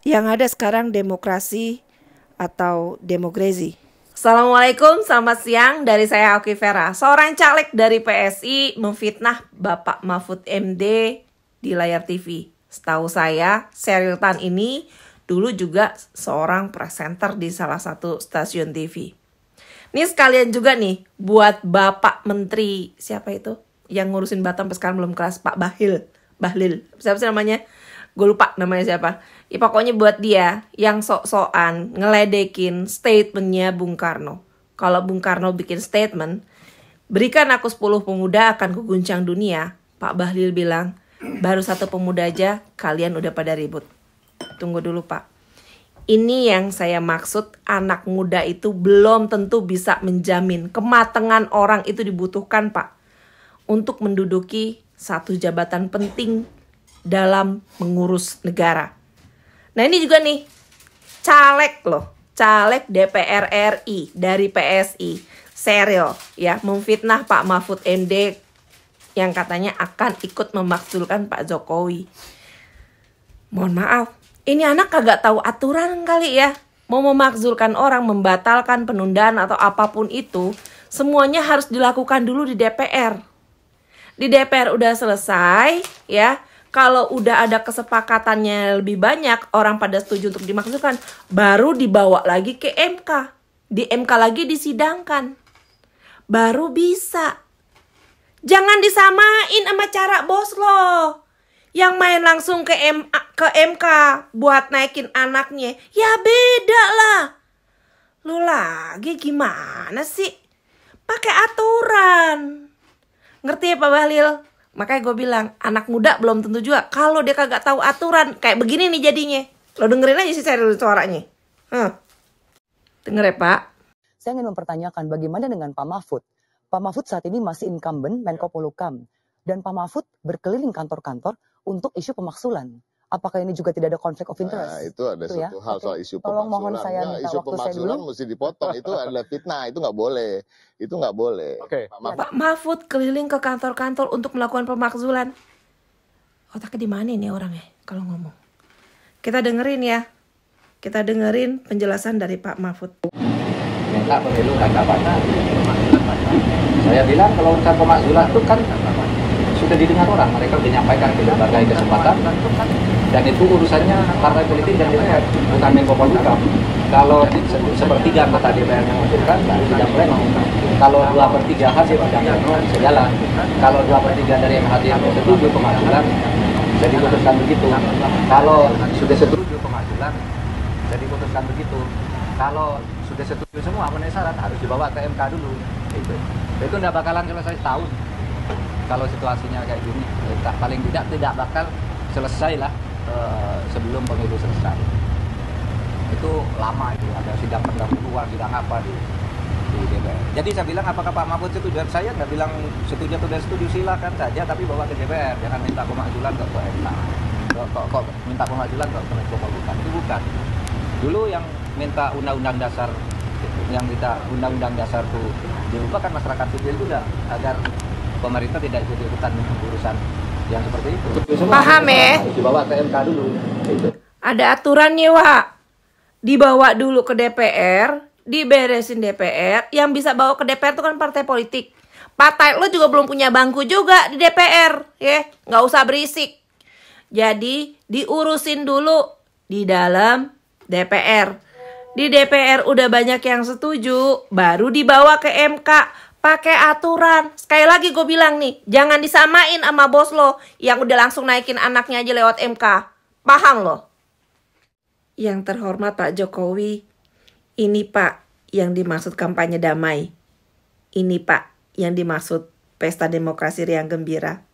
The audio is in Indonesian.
Yang ada sekarang demokrasi atau demokrasi. Assalamualaikum, selamat siang dari saya Oki Vera. Seorang caleg dari PSI memfitnah Bapak Mahfud MD di layar TV. Setahu saya, Sheryl Tan ini dulu juga seorang presenter di salah satu stasiun TV. Ini sekalian juga nih buat Bapak Menteri, siapa itu? Yang ngurusin Batam sampai sekarang belum kelas, Pak Bahlil. Siapa sih namanya? Gue lupa namanya siapa. Ya pokoknya buat dia yang sok-sokan ngeledekin statementnya Bung Karno. Kalau Bung Karno bikin statement, berikan aku 10 pemuda akan kuguncang dunia. Pak Bahlil bilang, baru 1 pemuda aja kalian udah pada ribut. Tunggu dulu Pak. Ini yang saya maksud, anak muda itu belum tentu bisa menjamin. Kematangan orang itu dibutuhkan Pak, untuk menduduki satu jabatan penting dalam mengurus negara. Nah ini juga nih, caleg DPR RI dari PSI, Sheryl ya, memfitnah Pak Mahfud MD yang katanya akan ikut memakzulkan Pak Jokowi. Mohon maaf, ini anak kagak tahu aturan kali ya. Mau memakzulkan orang, membatalkan penundaan atau apapun itu, semuanya harus dilakukan dulu di DPR. Di DPR udah selesai ya. Kalau udah ada kesepakatannya lebih banyak, orang pada setuju untuk dimaksudkan, baru dibawa lagi ke MK. Di MK lagi disidangkan. Baru bisa. Jangan disamain sama cara bos lo. Yang main langsung ke MK buat naikin anaknya. Ya beda lah. Lu lagi gimana sih? Pakai aturan. Ngerti ya Pak Bahlil? Makanya gue bilang, anak muda belum tentu juga. Kalau dia kagak tahu aturan, kayak begini nih jadinya. Lo dengerin aja sih Sheryl suaranya. Denger ya Pak. Saya ingin mempertanyakan bagaimana dengan Pak Mahfud. Pak Mahfud saat ini masih incumbent Menko Polhukam. Dan Pak Mahfud berkeliling kantor-kantor untuk isu pemaksulan. Apakah ini juga tidak ada konflik of interest? Nah, itu ada satu hal soal isu Tolong mohon pemaksulan. saya minta Isu waktu saya dulu. pemaksulan mesti dipotong. Itu adalah fitnah. Itu nggak boleh. Itu nggak boleh. Oke. Pak Mahfud keliling ke kantor-kantor untuk melakukan pemakzulan. Otaknya di mana nih orangnya kalau ngomong? Kita dengerin ya. Kita dengerin penjelasan dari Pak Mahfud. Minta pemilu kan dapat. Saya bilang kalau urusan pemakzulan itu kan sudah didengar orang, mereka sudah menyampaikan di berbagai kesempatan, dan itu urusannya partai politik dan DPR, bukan Menko Polhukam. Kalau sepertiga anggota DPR mengusulkan, tidak pleno. Kalau 2/3 hasil sidang pleno, sejalan. Kalau 2/3 dari MHT yang setuju pemakzulan, jadi putuskan begitu. Kalau sudah setuju pemakzulan, jadi putuskan begitu. Kalau sudah setuju semua memenuhi syarat, harus dibawa ke MK dulu. Itu tidak bakalan selesai tahun. Kalau situasinya kayak gini, paling tidak bakal selesai lah sebelum pemilu selesai. Itu lama itu, ada sidang pendahuluan, sidang apa di DPR. Jadi saya bilang apakah Pak Mahfud setuju? Saya nggak bilang setuju atau tidak setuju, silakan saja, tapi bawa ke DPR, jangan minta pemakzulan ke MK. Kok minta pemakzulan ke Menko Polhukam? Itu bukan. Dulu yang minta undang-undang dasar, yang minta undang-undang dasar itu diubah kan masyarakat sipil juga, agar pemerintah tidak ikut-ikutan urusan yang seperti itu. Paham ya? Dibawa ke MK dulu. Ada aturannya Wak. Dibawa dulu ke DPR, diberesin DPR. Yang bisa bawa ke DPR itu kan partai politik. Partai lo juga belum punya bangku juga di DPR, ya. Nggak usah berisik. Jadi diurusin dulu di dalam DPR. Di DPR udah banyak yang setuju, baru dibawa ke MK. Pakai aturan. Sekali lagi gue bilang nih, jangan disamain sama bos lo yang udah langsung naikin anaknya aja lewat MK. Paham lo? Yang terhormat Pak Jokowi, ini Pak yang dimaksud kampanye damai. Ini Pak yang dimaksud pesta demokrasi riang gembira.